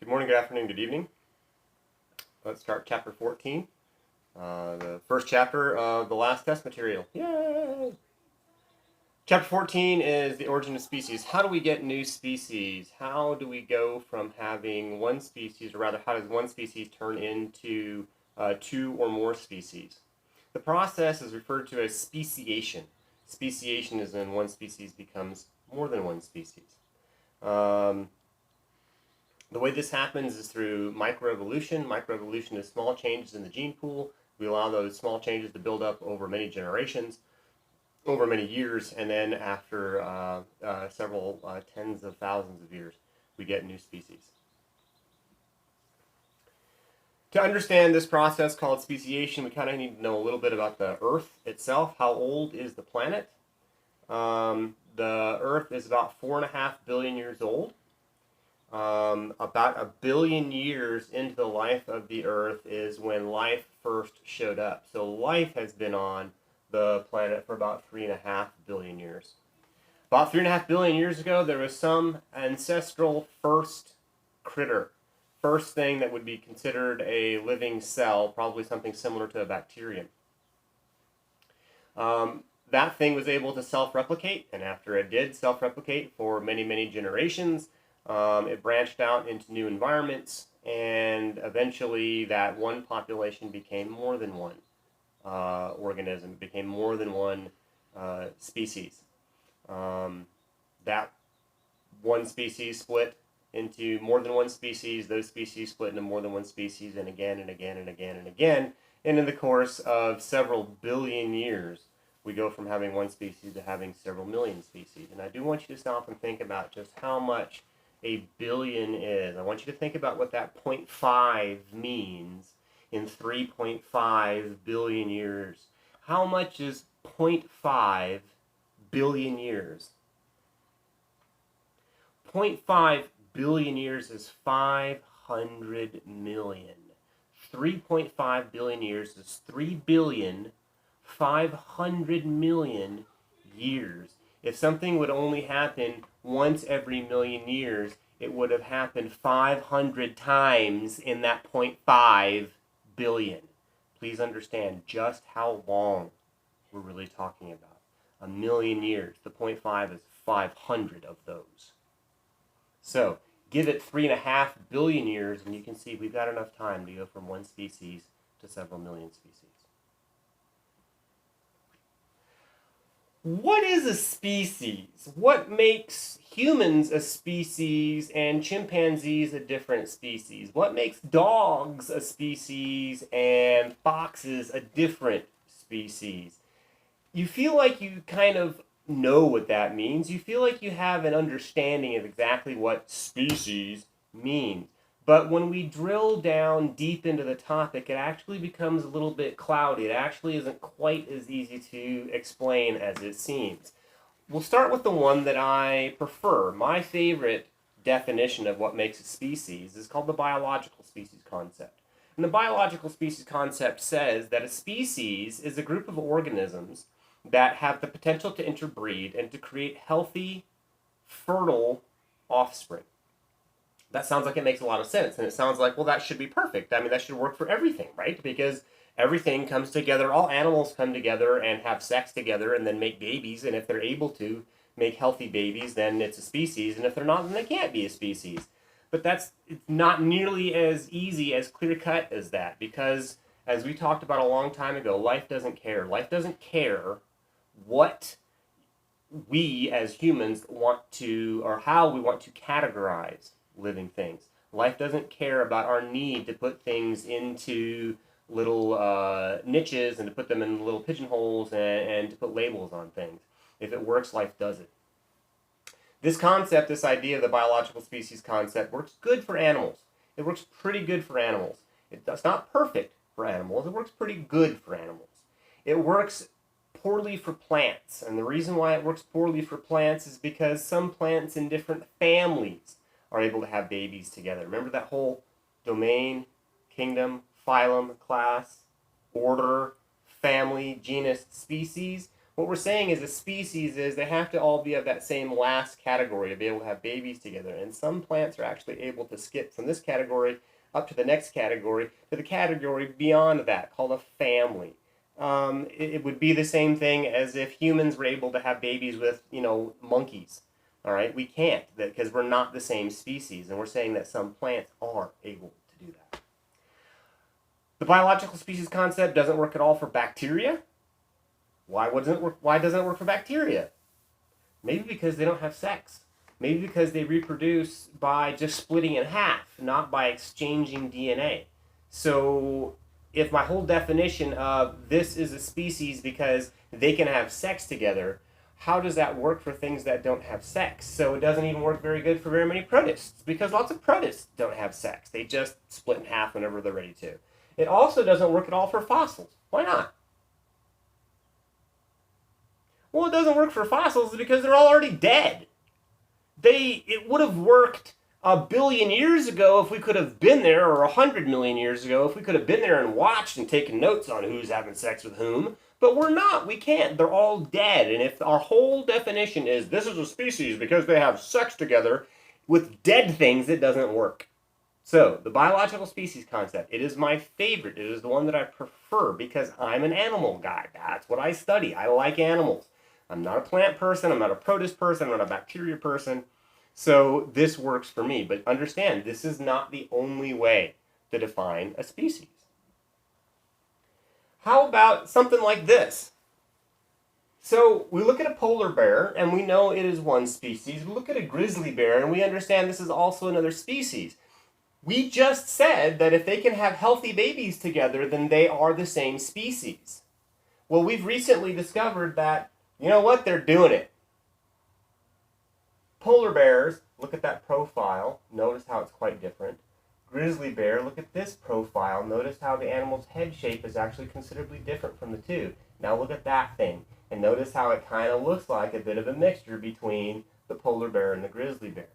Good morning, good afternoon, good evening. Let's start chapter 14, the first chapter of the last test material. Yay! Chapter 14 is the origin of species. How do we get new species? How do we go from having one species, or rather, how does one species turn into two or more species? The process is referred to as speciation. Speciation is when one species becomes more than one species. The way this happens is through microevolution. Microevolution is small changes in the gene pool. We allow those small changes to build up over many generations, over many years, and then after several tens of thousands of years, we get new species. To understand this process called speciation, we kind of need to know a little bit about the Earth itself. How old is the planet? The Earth is about 4.5 billion years old. About 1 billion years into the life of the Earth is when life first showed up. So life has been on the planet for about 3.5 billion years. About 3.5 billion years ago, there was some ancestral first critter, first thing that would be considered a living cell, probably something similar to a bacterium. That thing was able to self-replicate, and after it did self-replicate for many, many generations, it branched out into new environments, and eventually that one population became more than one organism, became more than one species. That one species split into more than one species, those species split into more than one species, and again and again and again and again. And in the course of several billion years, we go from having one species to having several million species. And I do want you to stop and think about just how much a billion is. I want you to think about what that 0.5 means in 3.5 billion years. How much is 0.5 billion years? 0.5 billion years is 500 million. 3.5 billion years is 3,500,000,000 years. If something would only happen once every million years, it would have happened 500 times in that 0.5 billion. Please understand just how long we're really talking about. 1 million years. The 0.5 is 500 of those. So give it 3.5 billion years, and you can see we've got enough time to go from one species to several million species. What is a species? What makes humans a species and chimpanzees a different species? What makes dogs a species and foxes a different species? You feel like you kind of know what that means. You feel like you have an understanding of exactly what species means. But when we drill down deep into the topic, it actually becomes a little bit cloudy. It actually isn't quite as easy to explain as it seems. We'll start with the one that I prefer. My favorite definition of what makes a species is called the biological species concept. And the biological species concept says that a species is a group of organisms that have the potential to interbreed and to create healthy, fertile offspring. That sounds like it makes a lot of sense, and it sounds like, well, that should be perfect. I mean, that should work for everything, right? Because everything comes together, all animals come together and have sex together and then make babies, and if they're able to make healthy babies, then it's a species, and if they're not, then they can't be a species. But it's not nearly as easy, as clear-cut as that, because as we talked about a long time ago, life doesn't care. Life doesn't care what we as humans want to, or how we want to categorize living things. Life doesn't care about our need to put things into little niches and to put them in little pigeonholes and to put labels on things. If it works, life does it. This concept, this idea of the biological species concept, works good for animals. It works pretty good for animals. It's not perfect for animals. It works pretty good for animals. It works poorly for plants. And the reason why it works poorly for plants is because some plants in different families are able to have babies together. Remember that whole domain, kingdom, phylum, class, order, family, genus, species? What we're saying is a species is they have to all be of that same last category to be able to have babies together. And some plants are actually able to skip from this category up to the next category to the category beyond that, called a family. It would be the same thing as if humans were able to have babies with, monkeys. All right, we can't because we're not the same species, and we're saying that some plants are able to do that. The biological species concept doesn't work at all for bacteria. Why doesn't it work for bacteria? Maybe because they don't have sex. Maybe because they reproduce by just splitting in half, not by exchanging DNA. So if my whole definition of this is a species because they can have sex together, how does that work for things that don't have sex? So it doesn't even work very good for very many protists because lots of protists don't have sex. They just split in half whenever they're ready to. It also doesn't work at all for fossils. Why not? Well, it doesn't work for fossils because they're all already dead. It would have worked 1 billion years ago if we could have been there, or 100 million years ago if we could have been there and watched and taken notes on who's having sex with whom. But we're not. We can't. They're all dead. And if our whole definition is this is a species because they have sex together with dead things, it doesn't work. So, the biological species concept, it is my favorite. It is the one that I prefer because I'm an animal guy. That's what I study. I like animals. I'm not a plant person. I'm not a protist person. I'm not a bacteria person. So, this works for me. But understand, this is not the only way to define a species. How about something like this? So, we look at a polar bear, and we know it is one species. We look at a grizzly bear, and we understand this is also another species. We just said that if they can have healthy babies together, then they are the same species. Well, we've recently discovered that, you know what, they're doing it. Polar bears, look at that profile. Notice how it's quite different. Grizzly bear, look at this profile. Notice how the animal's head shape is actually considerably different from the two. Now look at that thing. And notice how it kind of looks like a bit of a mixture between the polar bear and the grizzly bear.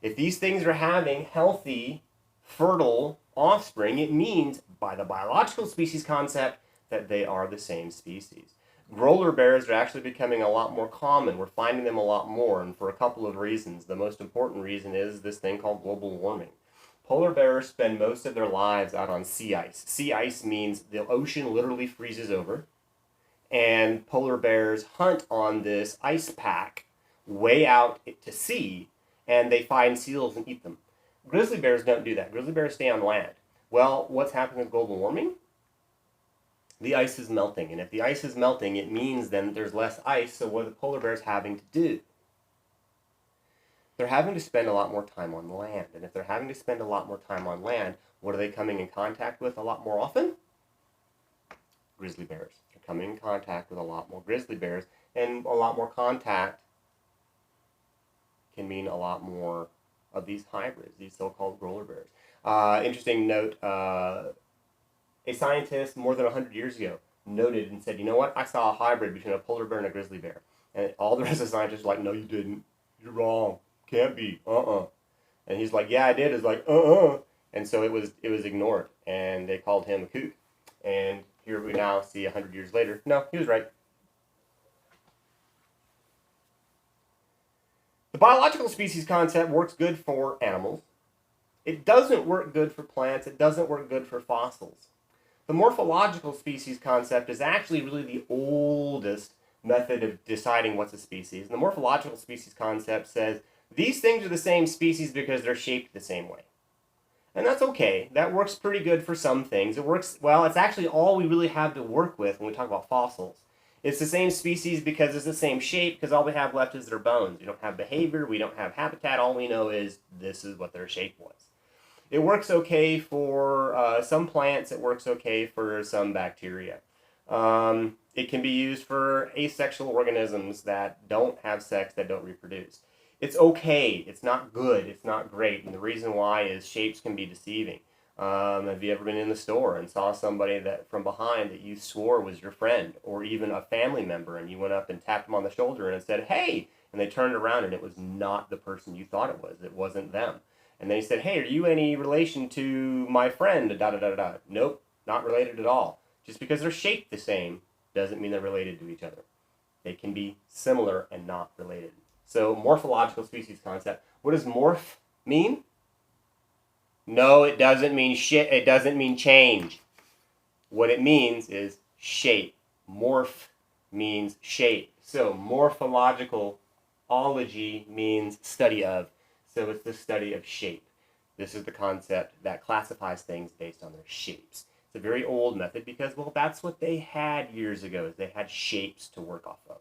If these things are having healthy, fertile offspring, it means, by the biological species concept, that they are the same species. Roller bears are actually becoming a lot more common. We're finding them a lot more, and for a couple of reasons. The most important reason is this thing called global warming. Polar bears spend most of their lives out on sea ice. Sea ice means the ocean literally freezes over, and polar bears hunt on this ice pack way out to sea, and they find seals and eat them. Grizzly bears don't do that. Grizzly bears stay on land. Well, what's happening with global warming? The ice is melting, and if the ice is melting, it means then that there's less ice, so what are the polar bears having to do? They're having to spend a lot more time on land, and if they're having to spend a lot more time on land, what are they coming in contact with a lot more often? Grizzly bears. They're coming in contact with a lot more grizzly bears, and a lot more contact can mean a lot more of these hybrids, these so-called roller bears. Interesting note, a scientist more than 100 years ago noted and said, you know what, I saw a hybrid between a polar bear and a grizzly bear. And all the rest of the scientists were like, no, you didn't. You're wrong. Can't be. And he's like, yeah, I did. It's like, And so it was ignored, and they called him a kook. And here we now see 100 years later, no, he was right. The biological species concept works good for animals. It doesn't work good for plants. It doesn't work good for fossils. The morphological species concept is actually really the oldest method of deciding what's a species. And the morphological species concept says these things are the same species because they're shaped the same way. And that's okay. That works pretty good for some things. It works, well, it's actually all we really have to work with when we talk about fossils. It's the same species because it's the same shape, because all we have left is their bones. We don't have behavior, we don't have habitat, all we know is this is what their shape was. It works okay for some plants, it works okay for some bacteria. It can be used for asexual organisms that don't have sex, that don't reproduce. It's okay, it's not good, it's not great, and the reason why is shapes can be deceiving. Have you ever been in the store and saw somebody that from behind that you swore was your friend, or even a family member, and you went up and tapped them on the shoulder and said, hey, and they turned around and it was not the person you thought it wasn't them. And then he said, hey, are you any relation to my friend, da-da-da-da-da? Nope, not related at all. Just because they're shaped the same doesn't mean they're related to each other. They can be similar and not related. So morphological species concept. What does morph mean? No, it doesn't mean shit. It doesn't mean change. What it means is shape. Morph means shape. So morphological ology means study of. So it's the study of shape. This is the concept that classifies things based on their shapes. It's a very old method because, well, that's what they had years ago. Is they had shapes to work off of.